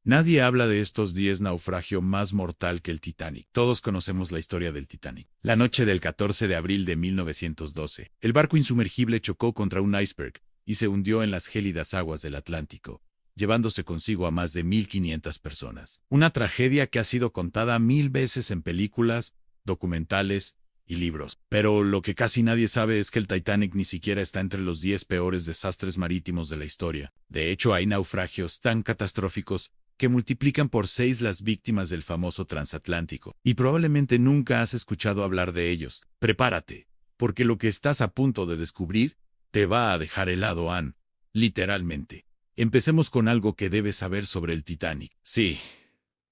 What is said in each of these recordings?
Nadie habla de estos 10 naufragio más mortal que el Titanic. Todos conocemos la historia del Titanic. La noche del 14 de abril de 1912, el barco insumergible chocó contra un iceberg y se hundió en las gélidas aguas del Atlántico, llevándose consigo a más de 1.500 personas. Una tragedia que ha sido contada 1000 veces en películas, documentales y libros. Pero lo que casi nadie sabe es que el Titanic ni siquiera está entre los 10 peores desastres marítimos de la historia. De hecho, hay naufragios tan catastróficos que multiplican por 6 las víctimas del famoso transatlántico. Y probablemente nunca has escuchado hablar de ellos. Prepárate, porque lo que estás a punto de descubrir te va a dejar helado, Ann. Literalmente. Empecemos con algo que debes saber sobre el Titanic. Sí,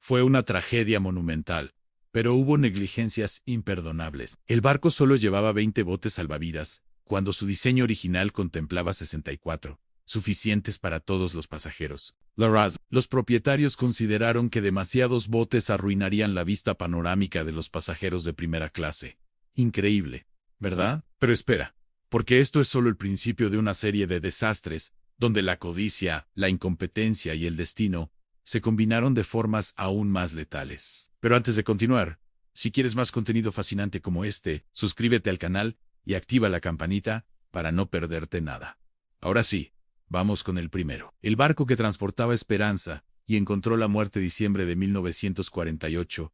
fue una tragedia monumental, pero hubo negligencias imperdonables. El barco solo llevaba 20 botes salvavidas, cuando su diseño original contemplaba 64. Suficientes para todos los pasajeros. Los propietarios consideraron que demasiados botes arruinarían la vista panorámica de los pasajeros de primera clase. Increíble, ¿verdad? Pero espera, porque esto es solo el principio de una serie de desastres, donde la codicia, la incompetencia y el destino se combinaron de formas aún más letales. Pero antes de continuar, si quieres más contenido fascinante como este, suscríbete al canal y activa la campanita para no perderte nada. Ahora sí. Vamos con el primero. El barco que transportaba esperanza y encontró la muerte diciembre de 1948,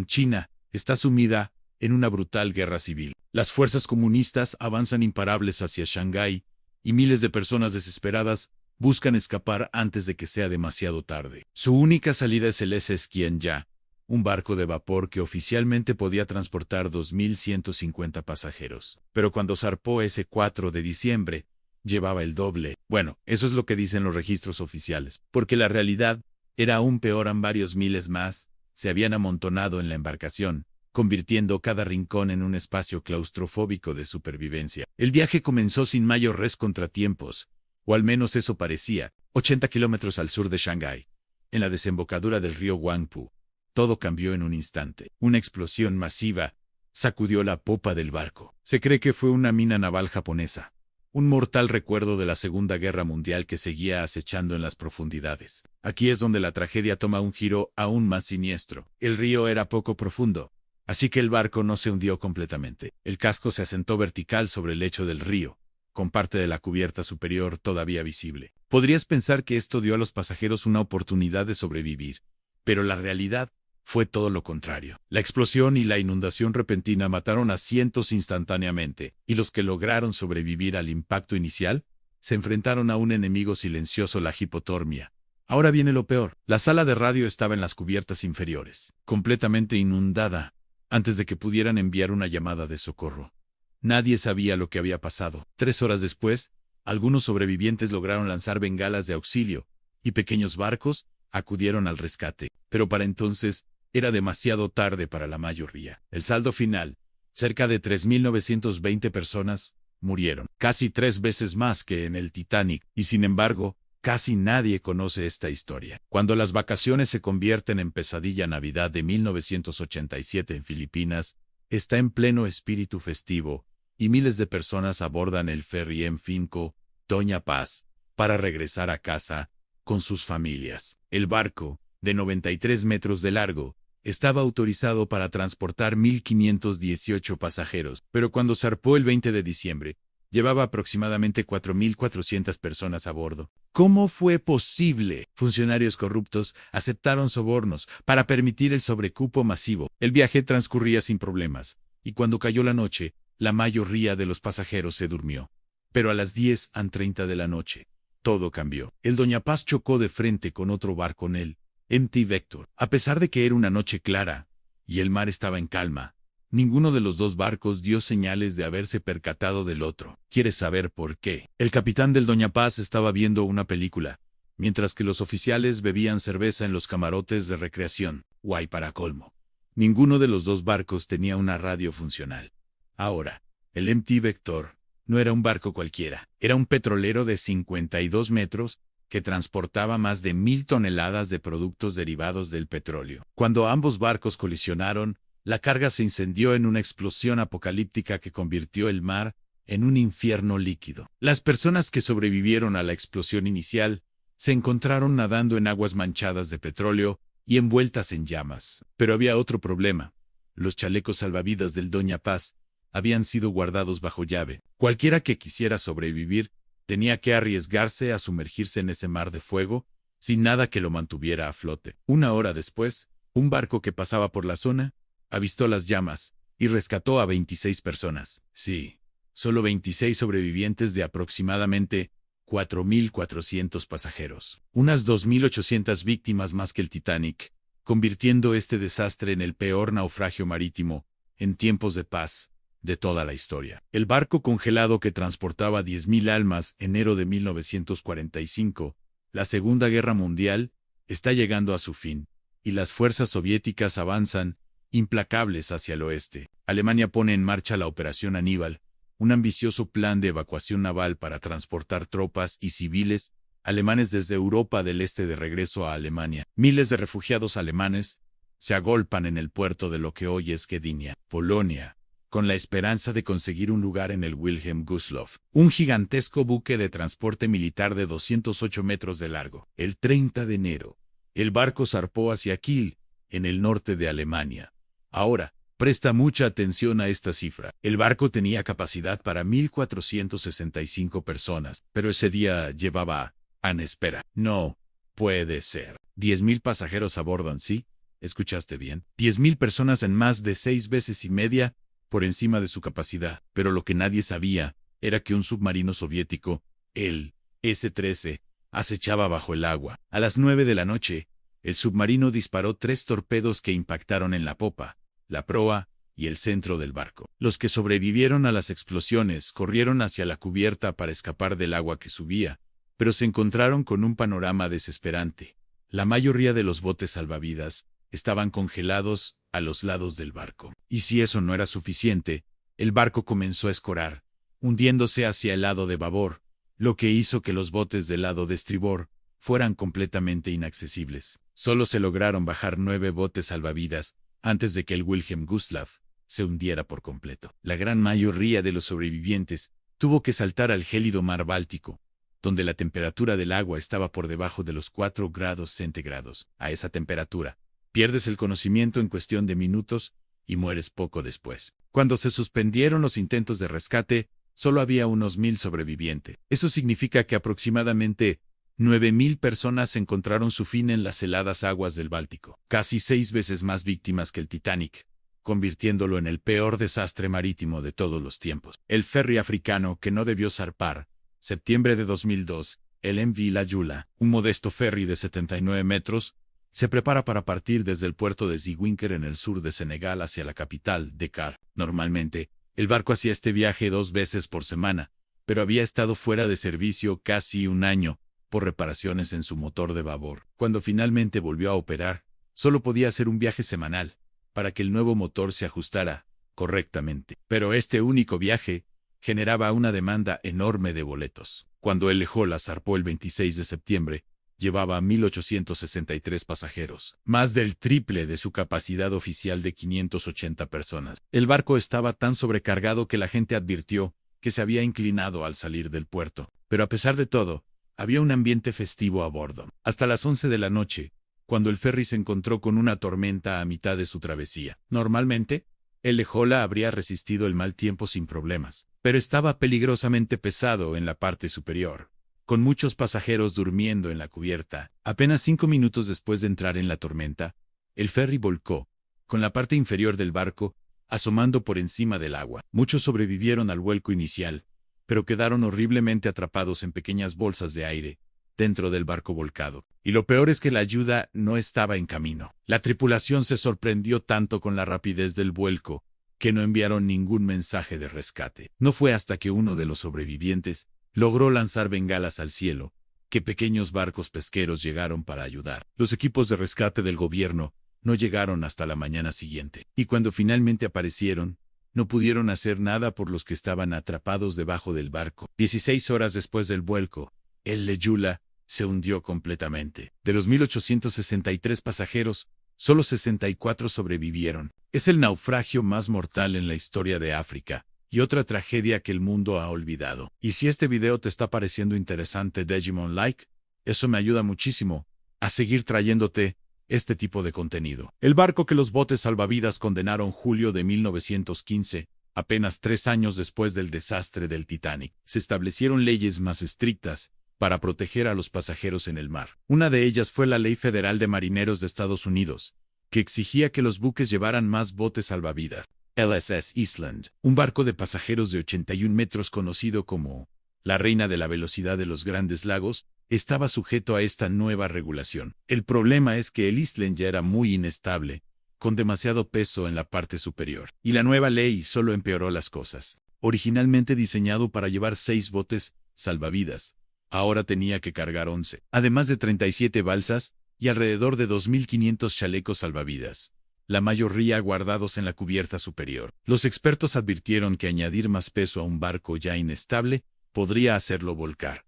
China, está sumida en una brutal guerra civil. Las fuerzas comunistas avanzan imparables hacia Shanghái y miles de personas desesperadas buscan escapar antes de que sea demasiado tarde. Su única salida es el SS Qianya, un barco de vapor que oficialmente podía transportar 2.150 pasajeros. Pero cuando zarpó ese 4 de diciembre, llevaba el doble. Bueno, eso es lo que dicen los registros oficiales, porque la realidad era aún peor. Varios miles más se habían amontonado en la embarcación, convirtiendo cada rincón en un espacio claustrofóbico de supervivencia. El viaje comenzó sin mayores contratiempos, o al menos eso parecía, 80 kilómetros al sur de Shanghái, en la desembocadura del río Huangpu. Todo cambió en un instante. Una explosión masiva sacudió la popa del barco. Se cree que fue una mina naval japonesa. Un mortal recuerdo de la Segunda Guerra Mundial que seguía acechando en las profundidades. Aquí es donde la tragedia toma un giro aún más siniestro. El río era poco profundo, así que el barco no se hundió completamente. El casco se asentó vertical sobre el lecho del río, con parte de la cubierta superior todavía visible. Podrías pensar que esto dio a los pasajeros una oportunidad de sobrevivir, pero la realidad fue todo lo contrario. La explosión y la inundación repentina mataron a cientos instantáneamente, y los que lograron sobrevivir al impacto inicial se enfrentaron a un enemigo silencioso, la hipotermia. Ahora viene lo peor. La sala de radio estaba en las cubiertas inferiores, completamente inundada, antes de que pudieran enviar una llamada de socorro. Nadie sabía lo que había pasado. 3 horas después, algunos sobrevivientes lograron lanzar bengalas de auxilio, y pequeños barcos acudieron al rescate. Pero para entonces, era demasiado tarde para la mayoría. El saldo final, cerca de 3.920 personas, murieron. Casi 3 veces más que en el Titanic, y sin embargo, casi nadie conoce esta historia. Cuando las vacaciones se convierten en pesadilla, Navidad de 1987 en Filipinas está en pleno espíritu festivo, y miles de personas abordan el ferry M5, Doña Paz, para regresar a casa con sus familias. El barco, de 93 metros de largo, estaba autorizado para transportar 1.518 pasajeros, pero cuando zarpó el 20 de diciembre, llevaba aproximadamente 4.400 personas a bordo. ¿Cómo fue posible? Funcionarios corruptos aceptaron sobornos para permitir el sobrecupo masivo. El viaje transcurría sin problemas, y cuando cayó la noche, la mayoría de los pasajeros se durmió. Pero a las 10:30 de la noche, todo cambió. El Doña Paz chocó de frente con otro barco, el MT Vector. A pesar de que era una noche clara y el mar estaba en calma, ninguno de los dos barcos dio señales de haberse percatado del otro. ¿Quieres saber por qué? El capitán del Doña Paz estaba viendo una película, mientras que los oficiales bebían cerveza en los camarotes de recreación. Guay para colmo. Ninguno de los dos barcos tenía una radio funcional. Ahora, el MT Vector no era un barco cualquiera. Era un petrolero de 52 metros que transportaba más de 1.000 toneladas de productos derivados del petróleo. Cuando ambos barcos colisionaron, la carga se incendió en una explosión apocalíptica que convirtió el mar en un infierno líquido. Las personas que sobrevivieron a la explosión inicial Se encontraron nadando en aguas manchadas de petróleo y envueltas en llamas. Pero había otro problema. Los chalecos salvavidas del Doña Paz habían sido guardados bajo llave. Cualquiera que quisiera sobrevivir tenía que arriesgarse a sumergirse en ese mar de fuego sin nada que lo mantuviera a flote. Una hora después, un barco que pasaba por la zona avistó las llamas y rescató a 26 personas. Sí, solo 26 sobrevivientes de aproximadamente 4.400 pasajeros. Unas 2.800 víctimas más que el Titanic, convirtiendo este desastre en el peor naufragio marítimo en tiempos de paz de toda la historia. El barco congelado que transportaba 10.000 almas en enero de 1945, la Segunda Guerra Mundial, está llegando a su fin, y las fuerzas soviéticas avanzan implacables hacia el oeste. Alemania pone en marcha la Operación Aníbal, un ambicioso plan de evacuación naval para transportar tropas y civiles alemanes desde Europa del Este de regreso a Alemania. Miles de refugiados alemanes se agolpan en el puerto de lo que hoy es Gdynia, Polonia, con la esperanza de conseguir un lugar en el Wilhelm Gustloff, un gigantesco buque de transporte militar de 208 metros de largo. El 30 de enero, el barco zarpó hacia Kiel, en el norte de Alemania. Ahora, presta mucha atención a esta cifra. El barco tenía capacidad para 1.465 personas, pero ese día llevaba en espera. No puede ser. 10.000 pasajeros a bordo, ¿sí? ¿Escuchaste bien? 10.000 personas en más de 6 veces y media por encima de su capacidad. Pero lo que nadie sabía era que un submarino soviético, el S-13, acechaba bajo el agua. A las 9 de la noche, el submarino disparó 3 torpedos que impactaron en la popa, la proa y el centro del barco. Los que sobrevivieron a las explosiones corrieron hacia la cubierta para escapar del agua que subía, pero se encontraron con un panorama desesperante. La mayoría de los botes salvavidas estaban congelados a los lados del barco. Y si eso no era suficiente, el barco comenzó a escorar, hundiéndose hacia el lado de babor, lo que hizo que los botes del lado de estribor fueran completamente inaccesibles. Solo se lograron bajar 9 botes salvavidas antes de que el Wilhelm Gustloff se hundiera por completo. La gran mayoría de los sobrevivientes tuvo que saltar al gélido mar Báltico, donde la temperatura del agua estaba por debajo de los 4 grados centígrados. A esa temperatura, pierdes el conocimiento en cuestión de minutos y mueres poco después. Cuando se suspendieron los intentos de rescate, solo había unos 1.000 sobrevivientes. Eso significa que aproximadamente 9.000 personas encontraron su fin en las heladas aguas del Báltico, casi 6 veces más víctimas que el Titanic, convirtiéndolo en el peor desastre marítimo de todos los tiempos. El ferry africano que no debió zarpar, septiembre de 2002, el MV La Yula, un modesto ferry de 79 metros, se prepara para partir desde el puerto de Ziguinchor en el sur de Senegal hacia la capital, Dakar. Normalmente, el barco hacía este viaje 2 veces por semana, pero había estado fuera de servicio casi un año, por reparaciones en su motor de babor. Cuando finalmente volvió a operar, solo podía hacer un viaje semanal, para que el nuevo motor se ajustara correctamente. Pero este único viaje generaba una demanda enorme de boletos. Cuando el Lejola zarpó el 26 de septiembre, llevaba a 1.863 pasajeros, más del triple de su capacidad oficial de 580 personas. El barco estaba tan sobrecargado que la gente advirtió que se había inclinado al salir del puerto. Pero a pesar de todo, había un ambiente festivo a bordo. Hasta las 11 de la noche, cuando el ferry se encontró con una tormenta a mitad de su travesía. Normalmente, el Lejola habría resistido el mal tiempo sin problemas, pero estaba peligrosamente pesado en la parte superior, con muchos pasajeros durmiendo en la cubierta. Apenas 5 minutos después de entrar en la tormenta, el ferry volcó, con la parte inferior del barco asomando por encima del agua. Muchos sobrevivieron al vuelco inicial, pero quedaron horriblemente atrapados en pequeñas bolsas de aire dentro del barco volcado. Y lo peor es que la ayuda no estaba en camino. La tripulación se sorprendió tanto con la rapidez del vuelco que no enviaron ningún mensaje de rescate. No fue hasta que uno de los sobrevivientes logró lanzar bengalas al cielo que pequeños barcos pesqueros llegaron para ayudar. Los equipos de rescate del gobierno no llegaron hasta la mañana siguiente, y cuando finalmente aparecieron, no pudieron hacer nada por los que estaban atrapados debajo del barco. 16 horas después del vuelco, el Leyula se hundió completamente. De los 1.863 pasajeros, solo 64 sobrevivieron. Es el naufragio más mortal en la historia de África, y otra tragedia que el mundo ha olvidado. Y si este video te está pareciendo interesante, déjame un like, Eso me ayuda muchísimo a seguir trayéndote este tipo de contenido. El barco que los botes salvavidas condenaron julio de 1915, apenas 3 años después del desastre del Titanic. Se establecieron leyes más estrictas para proteger a los pasajeros en el mar. Una de ellas fue la Ley Federal de Marineros de Estados Unidos, que exigía que los buques llevaran más botes salvavidas. LSS Eastland, un barco de pasajeros de 81 metros conocido como la reina de la velocidad de los Grandes Lagos, estaba sujeto a esta nueva regulación. El problema es que el Eastland ya era muy inestable, con demasiado peso en la parte superior, y la nueva ley solo empeoró las cosas. Originalmente diseñado para llevar 6 botes salvavidas, ahora tenía que cargar 11, además de 37 balsas y alrededor de 2.500 chalecos salvavidas, la mayoría guardados en la cubierta superior. Los expertos advirtieron que añadir más peso a un barco ya inestable podría hacerlo volcar.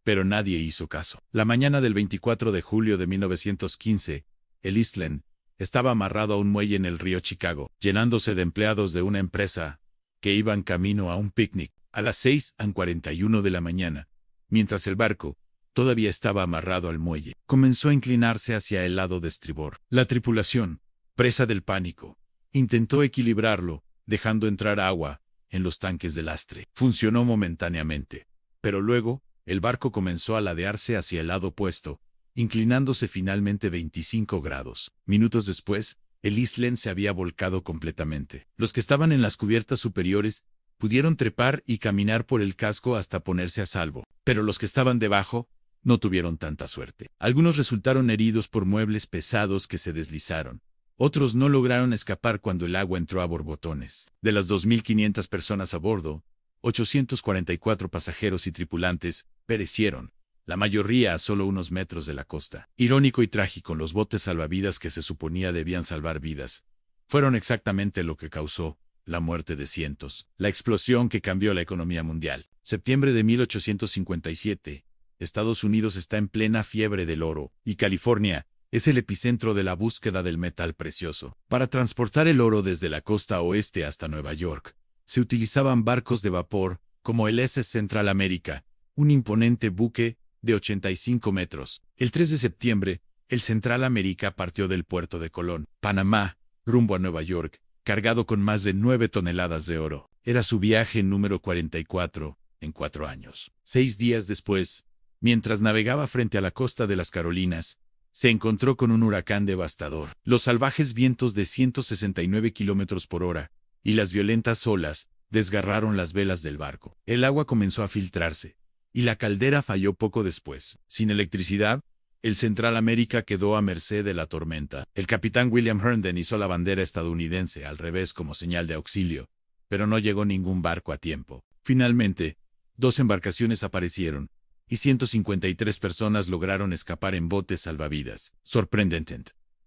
Pero nadie hizo caso. La mañana del 24 de julio de 1915, el Eastland estaba amarrado a un muelle en el río Chicago, llenándose de empleados de una empresa que iban camino a un picnic a las 6:41 de la mañana, mientras el barco todavía estaba amarrado al muelle. Comenzó a inclinarse hacia el lado de estribor. La tripulación, presa del pánico, intentó equilibrarlo, dejando entrar agua en los tanques de lastre. Funcionó momentáneamente, pero luego el barco comenzó a ladearse hacia el lado opuesto, inclinándose finalmente 25 grados. Minutos después, el Eastland se había volcado completamente. Los que estaban en las cubiertas superiores pudieron trepar y caminar por el casco hasta ponerse a salvo, pero los que estaban debajo no tuvieron tanta suerte. Algunos resultaron heridos por muebles pesados que se deslizaron. Otros no lograron escapar cuando el agua entró a borbotones. De las 2.500 personas a bordo, 844 pasajeros y tripulantes perecieron, la mayoría a solo unos metros de la costa. Irónico y trágico, los botes salvavidas que se suponía debían salvar vidas fueron exactamente lo que causó la muerte de cientos. La explosión que cambió la economía mundial. Septiembre de 1857. Estados Unidos está en plena fiebre del oro, y California es el epicentro de la búsqueda del metal precioso. Para transportar el oro desde la costa oeste hasta Nueva York, se utilizaban barcos de vapor, como el SS Central America, un imponente buque de 85 metros. El 3 de septiembre, el Central America partió del puerto de Colón, Panamá, rumbo a Nueva York, cargado con más de 9 toneladas de oro. Era su viaje número 44 en 4 años. 6 días después, mientras navegaba frente a la costa de las Carolinas, se encontró con un huracán devastador. Los salvajes vientos de 169 kilómetros por hora y las violentas olas desgarraron las velas del barco. El agua comenzó a filtrarse, y la caldera falló poco después. Sin electricidad, el Central América quedó a merced de la tormenta. El capitán William Herndon hizo la bandera estadounidense al revés como señal de auxilio, pero no llegó ningún barco a tiempo. Finalmente, 2 embarcaciones aparecieron, y 153 personas lograron escapar en botes salvavidas. Sorprendente.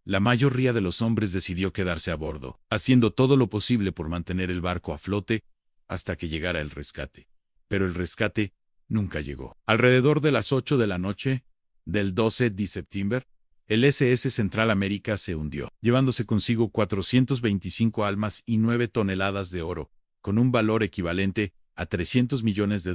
La mayoría de los hombres decidió quedarse a bordo, haciendo todo lo posible por mantener el barco a flote hasta que llegara el rescate. Pero el rescate nunca llegó. Alrededor de las 8 de la noche del 12 de septiembre, el SS Central América se hundió, llevándose consigo 425 almas y 9 toneladas de oro, con un valor equivalente a $300 millones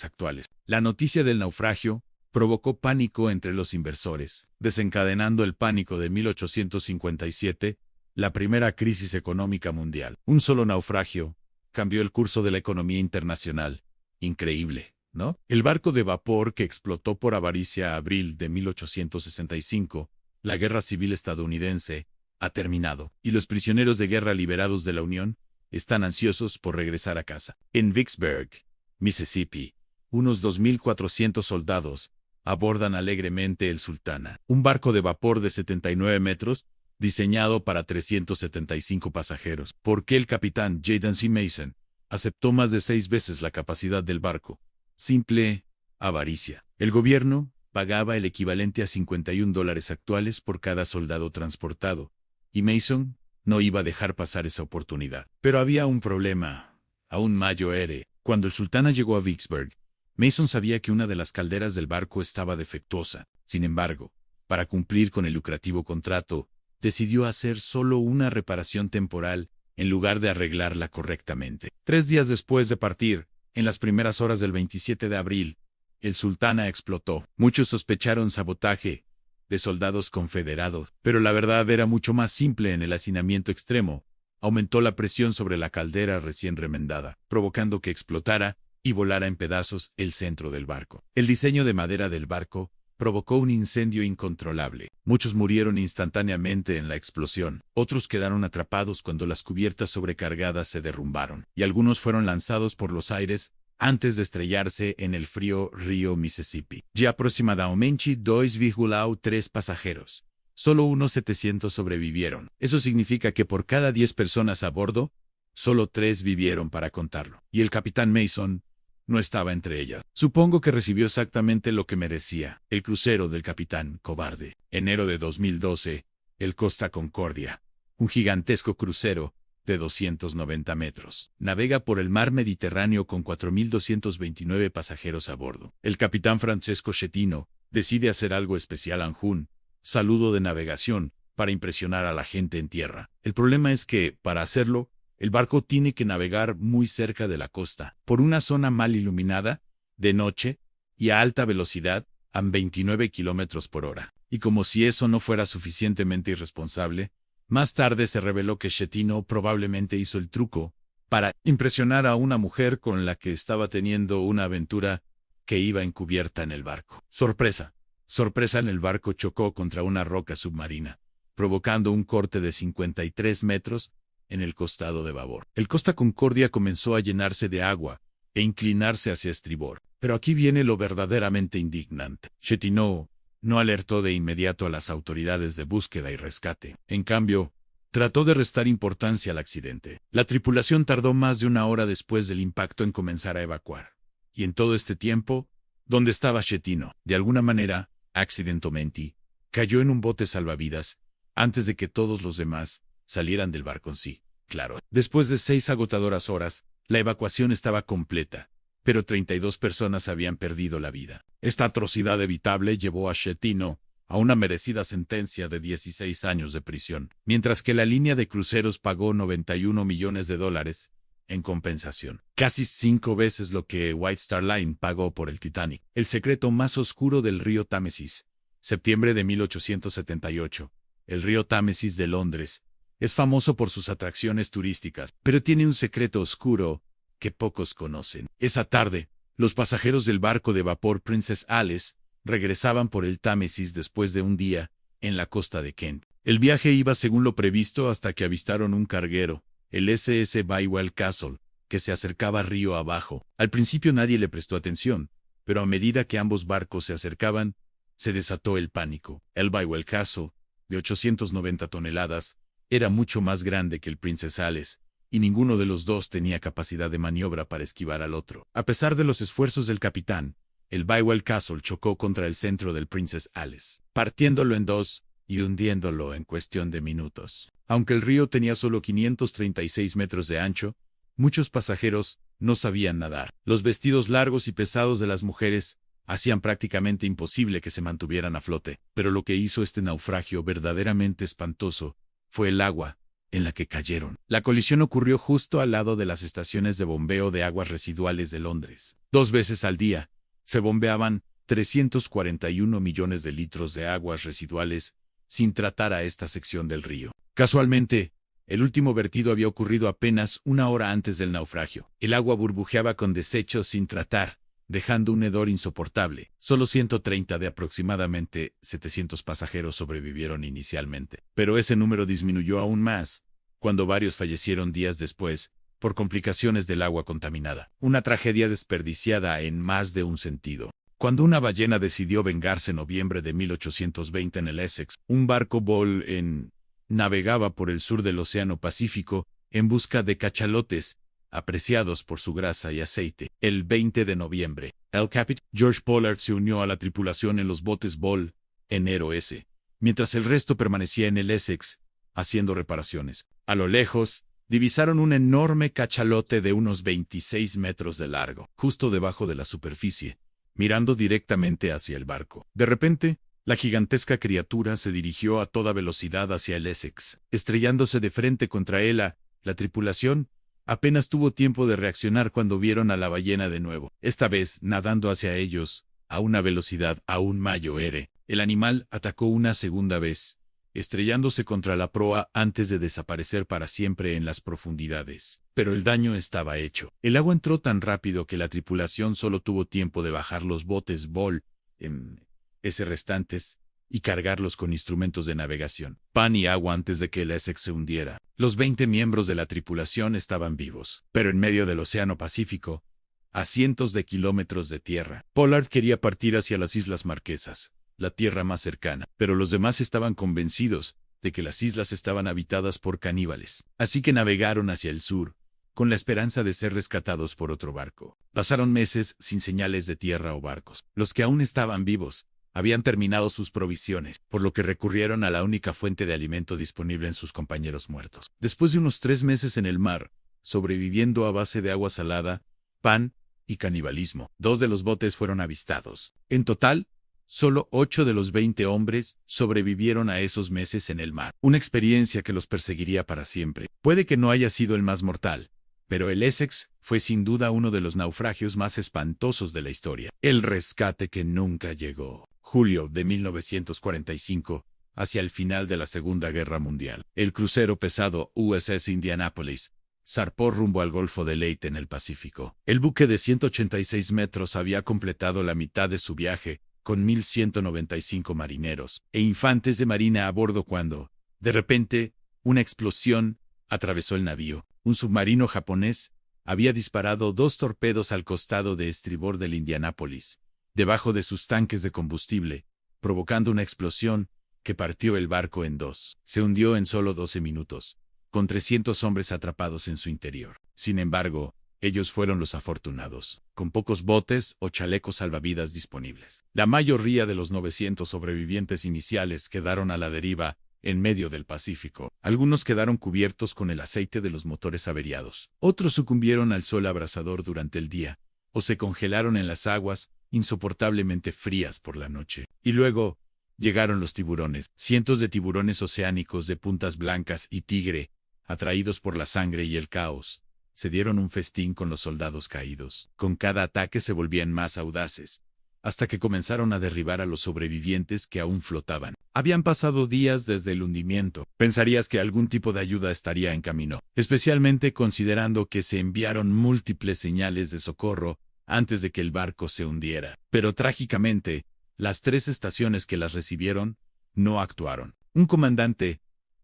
actuales. La noticia del naufragio provocó pánico entre los inversores, desencadenando el pánico de 1857, la primera crisis económica mundial. Un solo naufragio cambió el curso de la economía internacional. Increíble, ¿no? El barco de vapor que explotó por avaricia abril de 1865, la Guerra Civil estadounidense, ha terminado, y los prisioneros de guerra liberados de la Unión están ansiosos por regresar a casa. En Vicksburg, Mississippi, unos 2.400 soldados abordan alegremente el Sultana, un barco de vapor de 79 metros, diseñado para 375 pasajeros. ¿Por qué el capitán Jadon C. Mason aceptó más de 6 veces la capacidad del barco? Simple avaricia. El gobierno pagaba el equivalente a $51 actuales por cada soldado transportado, y Mason no iba a dejar pasar esa oportunidad. Pero había un problema, aún mayor. Cuando el Sultana llegó a Vicksburg, Mason sabía que una de las calderas del barco estaba defectuosa. Sin embargo, para cumplir con el lucrativo contrato, decidió hacer solo una reparación temporal en lugar de arreglarla correctamente. 3 días después de partir, en las primeras horas del 27 de abril, el Sultana explotó. Muchos sospecharon sabotaje de soldados confederados, pero la verdad era mucho más simple. En el hacinamiento extremo, aumentó la presión sobre la caldera recién remendada, provocando que explotara y volara en pedazos el centro del barco. El diseño de madera del barco provocó un incendio incontrolable. Muchos murieron instantáneamente en la explosión, otros quedaron atrapados cuando las cubiertas sobrecargadas se derrumbaron, y algunos fueron lanzados por los aires antes de estrellarse en el frío río Mississippi. Y aproximadamente 2,3 pasajeros. Solo unos 700 sobrevivieron. Eso significa que por cada 10 personas a bordo, solo 3 vivieron para contarlo. Y el capitán Mason no estaba entre ellas. Supongo que recibió exactamente lo que merecía. El crucero del capitán cobarde. Enero de 2012, el Costa Concordia. Un gigantesco crucero de 290 metros. Navega por el mar Mediterráneo con 4.229 pasajeros a bordo. El capitán Francesco Schettino decide hacer algo especial en Jun, saludo de navegación, para impresionar a la gente en tierra. El problema es que, para hacerlo, el barco tiene que navegar muy cerca de la costa, por una zona mal iluminada, de noche, y a alta velocidad, a 29 kilómetros por hora. Y como si eso no fuera suficientemente irresponsable, más tarde se reveló que Schettino probablemente hizo el truco para impresionar a una mujer con la que estaba teniendo una aventura que iba encubierta en el barco. Sorpresa. Sorpresa, en el barco chocó contra una roca submarina, provocando un corte de 53 metros en el costado de babor. El Costa Concordia comenzó a llenarse de agua e inclinarse hacia estribor. Pero aquí viene lo verdaderamente indignante. Schettino no alertó de inmediato a las autoridades de búsqueda y rescate. En cambio, trató de restar importancia al accidente. La tripulación tardó más de una hora después del impacto en comenzar a evacuar. Y en todo este tiempo, ¿dónde estaba Schettino? De alguna manera, accidentalmente, cayó en un bote salvavidas antes de que todos los demás salieran del barco en sí. Claro, después de 6 agotadoras horas, la evacuación estaba completa, pero 32 personas habían perdido la vida. Esta atrocidad evitable llevó a Schettino a una merecida sentencia de 16 años de prisión, mientras que la línea de cruceros pagó $91 millones en compensación, casi 5 veces lo que White Star Line pagó por el Titanic. El secreto más oscuro del río Támesis. Septiembre de 1878. El río Támesis de Londres es famoso por sus atracciones turísticas, pero tiene un secreto oscuro que pocos conocen. Esa tarde, los pasajeros del barco de vapor Princess Alice regresaban por el Támesis después de un día en la costa de Kent. El viaje iba según lo previsto hasta que avistaron un carguero, el SS Bywell Castle, que se acercaba río abajo. Al principio nadie le prestó atención, pero a medida que ambos barcos se acercaban, se desató el pánico. El Bywell Castle, de 890 toneladas, era mucho más grande que el Princess Alice, y ninguno de los dos tenía capacidad de maniobra para esquivar al otro. A pesar de los esfuerzos del capitán, el Bywell Castle chocó contra el centro del Princess Alice, partiéndolo en dos y hundiéndolo en cuestión de minutos. Aunque el río tenía solo 536 metros de ancho, muchos pasajeros no sabían nadar. Los vestidos largos y pesados de las mujeres hacían prácticamente imposible que se mantuvieran a flote. Pero lo que hizo este naufragio verdaderamente espantoso fue el agua en la que cayeron. La colisión ocurrió justo al lado de las estaciones de bombeo de aguas residuales de Londres. 2 veces al día se bombeaban 341 millones de litros de aguas residuales sin tratar a esta sección del río. Casualmente, el último vertido había ocurrido apenas una hora antes del naufragio. El agua burbujeaba con desechos sin tratar, dejando un hedor insoportable. Solo 130 de aproximadamente 700 pasajeros sobrevivieron inicialmente, pero ese número disminuyó aún más cuando varios fallecieron días después por complicaciones del agua contaminada. Una tragedia desperdiciada en más de un sentido. Cuando una ballena decidió vengarse en noviembre de 1820 en el Essex, un barco navegaba por el sur del Océano Pacífico en busca de cachalotes, apreciados por su grasa y aceite. El 20 de noviembre, el capitán George Pollard se unió a la tripulación en los botes Ball, enero S, mientras el resto permanecía en el Essex, haciendo reparaciones. A lo lejos, divisaron un enorme cachalote de unos 26 metros de largo, justo debajo de la superficie, mirando directamente hacia el barco. De repente, la gigantesca criatura se dirigió a toda velocidad hacia el Essex, estrellándose de frente contra él. La tripulación apenas tuvo tiempo de reaccionar cuando vieron a la ballena de nuevo, esta vez nadando hacia ellos, a una velocidad aún mayor. El animal atacó una segunda vez, estrellándose contra la proa antes de desaparecer para siempre en las profundidades. Pero el daño estaba hecho. El agua entró tan rápido que la tripulación solo tuvo tiempo de bajar los botes restantes y cargarlos con instrumentos de navegación, pan y agua antes de que el Essex se hundiera. Los 20 miembros de la tripulación estaban vivos, pero en medio del Océano Pacífico, a cientos de kilómetros de tierra. Pollard quería partir hacia las Islas Marquesas, la tierra más cercana, pero los demás estaban convencidos de que las islas estaban habitadas por caníbales. Así que navegaron hacia el sur, con la esperanza de ser rescatados por otro barco. Pasaron meses sin señales de tierra o barcos. Los que aún estaban vivos habían terminado sus provisiones, por lo que recurrieron a la única fuente de alimento disponible en sus compañeros muertos. Después de unos 3 meses en el mar, sobreviviendo a base de agua salada, pan y canibalismo, 2 de los botes fueron avistados. En total, solo 8 de los 20 hombres sobrevivieron a esos meses en el mar. Una experiencia que los perseguiría para siempre. Puede que no haya sido el más mortal, pero el Essex fue sin duda uno de los naufragios más espantosos de la historia. El rescate que nunca llegó. Julio de 1945, hacia el final de la Segunda Guerra Mundial. El crucero pesado USS Indianapolis zarpó rumbo al Golfo de Leyte en el Pacífico. El buque de 186 metros había completado la mitad de su viaje, con 1.195 marineros e infantes de marina a bordo cuando, de repente, una explosión atravesó el navío. Un submarino japonés había disparado 2 torpedos al costado de estribor del Indianapolis, debajo de sus tanques de combustible, provocando una explosión que partió el barco en 2. Se hundió en solo 12 minutos, con 300 hombres atrapados en su interior. Sin embargo, ellos fueron los afortunados, con pocos botes o chalecos salvavidas disponibles. La mayoría de los 900 sobrevivientes iniciales quedaron a la deriva en medio del Pacífico. Algunos quedaron cubiertos con el aceite de los motores averiados. Otros sucumbieron al sol abrasador durante el día, o se congelaron en las aguas insoportablemente frías por la noche. Y luego llegaron los tiburones, cientos de tiburones oceánicos de puntas blancas y tigre, atraídos por la sangre y el caos. Se dieron un festín con los soldados caídos. Con cada ataque se volvían más audaces, hasta que comenzaron a derribar a los sobrevivientes que aún flotaban. Habían pasado días desde el hundimiento. Pensarías que algún tipo de ayuda estaría en camino, especialmente considerando que se enviaron múltiples señales de socorro antes de que el barco se hundiera. Pero trágicamente, las 3 estaciones que las recibieron no actuaron. Un comandante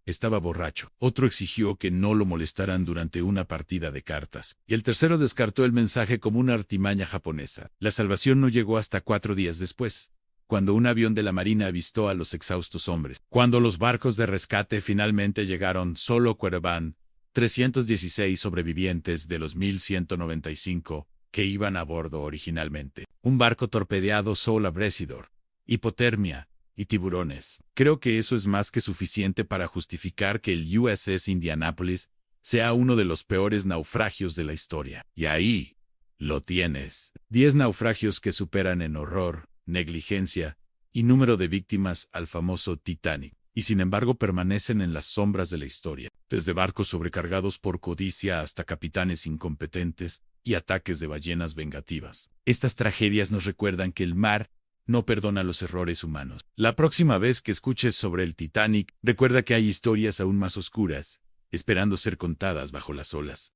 estaba borracho. Otro exigió que no lo molestaran durante una partida de cartas. Y el tercero descartó el mensaje como una artimaña japonesa. La salvación no llegó hasta 4 días después, cuando un avión de la Marina avistó a los exhaustos hombres. Cuando los barcos de rescate finalmente llegaron, solo quedaban 316 sobrevivientes de los 1.195 que iban a bordo originalmente. Un barco torpedeado solo a Bresidor, hipotermia y tiburones. Creo que eso es más que suficiente para justificar que el USS Indianapolis sea uno de los peores naufragios de la historia. Y ahí lo tienes. 10 naufragios que superan en horror, negligencia y número de víctimas al famoso Titanic, y sin embargo permanecen en las sombras de la historia, desde barcos sobrecargados por codicia hasta capitanes incompetentes y ataques de ballenas vengativas. Estas tragedias nos recuerdan que el mar no perdona los errores humanos. La próxima vez que escuches sobre el Titanic, recuerda que hay historias aún más oscuras, esperando ser contadas bajo las olas.